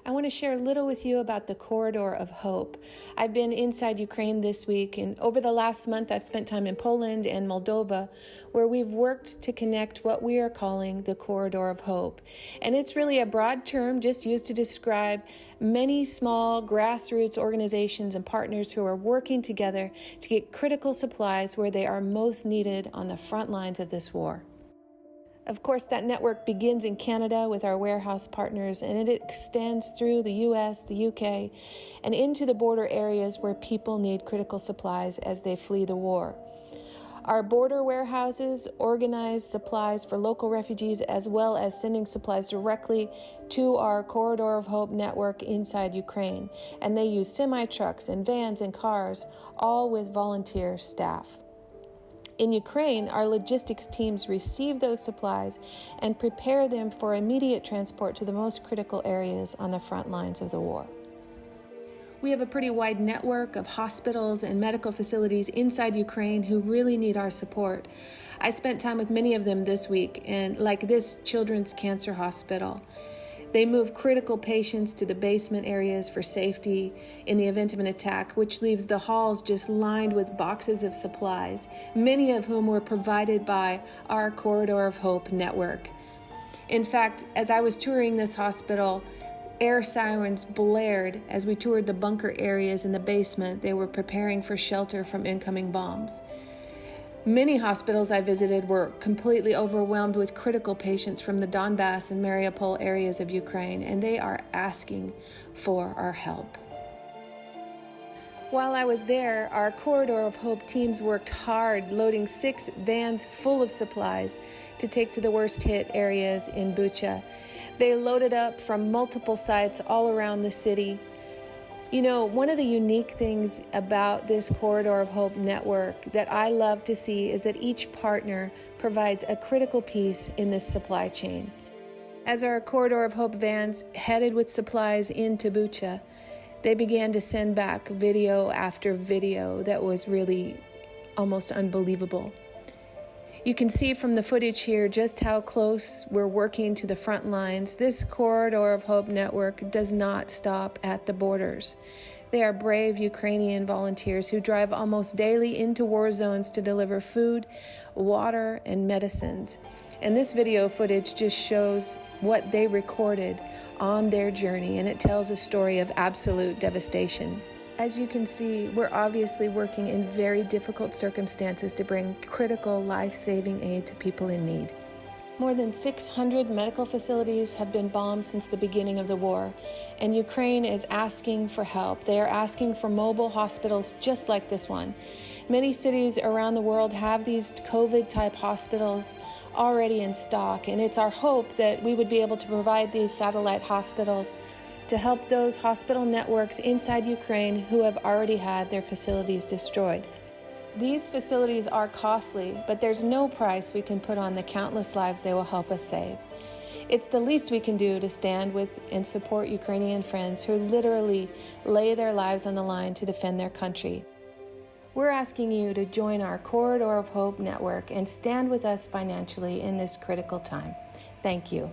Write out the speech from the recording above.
I want to share a little with you about the Corridor of Hope. I've been inside Ukraine this week, and over the last month I've spent time in Poland and Moldova, where we've worked to connect what we are calling the Corridor of Hope. And it's really a broad term just used to describe many small grassroots organizations and partners who are working together to get critical supplies where they are most needed on the front lines of this war. Of course, that network begins in Canada with our warehouse partners, and it extends through the US, the UK, and into the border areas where people need critical supplies as they flee the war. Our border warehouses organize supplies for local refugees as well as sending supplies directly to our Corridor of Hope network inside Ukraine. And they use semi-trucks and vans and cars, all with volunteer staff. In Ukraine, our logistics teams receive those supplies and prepare them for immediate transport to the most critical areas on the front lines of the war. We have a pretty wide network of hospitals and medical facilities inside Ukraine who really need our support. I spent time with many of them this week, and like this children's cancer hospital. They move critical patients to the basement areas for safety in the event of an attack, which leaves the halls just lined with boxes of supplies, many of whom were provided by our Corridor of Hope network. In fact, as I was touring this hospital, air sirens blared as we toured the bunker areas in the basement. They were preparing for shelter from incoming bombs. Many hospitals I visited were completely overwhelmed with critical patients from the Donbass and Mariupol areas of Ukraine, and they are asking for our help. While I was there, our Corridor of Hope teams worked hard, loading 6 vans full of supplies to take to the worst-hit areas in Bucha. They loaded up from multiple sites all around the city. You know, one of the unique things about this Corridor of Hope network that I love to see is that each partner provides a critical piece in this supply chain. As our Corridor of Hope vans headed with supplies into Bucha, they began to send back video after video that was really almost unbelievable. You can see from the footage here just how close we're working to the front lines. This Corridor of Hope network does not stop at the borders. They are brave Ukrainian volunteers who drive almost daily into war zones to deliver food, water, and medicines. And this video footage just shows what they recorded on their journey, and it tells a story of absolute devastation. As you can see, we're obviously working in very difficult circumstances to bring critical life-saving aid to people in need. More than 600 medical facilities have been bombed since the beginning of the war, and Ukraine is asking for help. They are asking for mobile hospitals just like this one. Many cities around the world have these COVID-type hospitals already in stock, and it's our hope that we would be able to provide these satellite hospitals to help those hospital networks inside Ukraine who have already had their facilities destroyed. These facilities are costly, but there's no price we can put on the countless lives they will help us save. It's the least we can do to stand with and support Ukrainian friends who literally lay their lives on the line to defend their country. We're asking you to join our Corridor of Hope network and stand with us financially in this critical time. Thank you.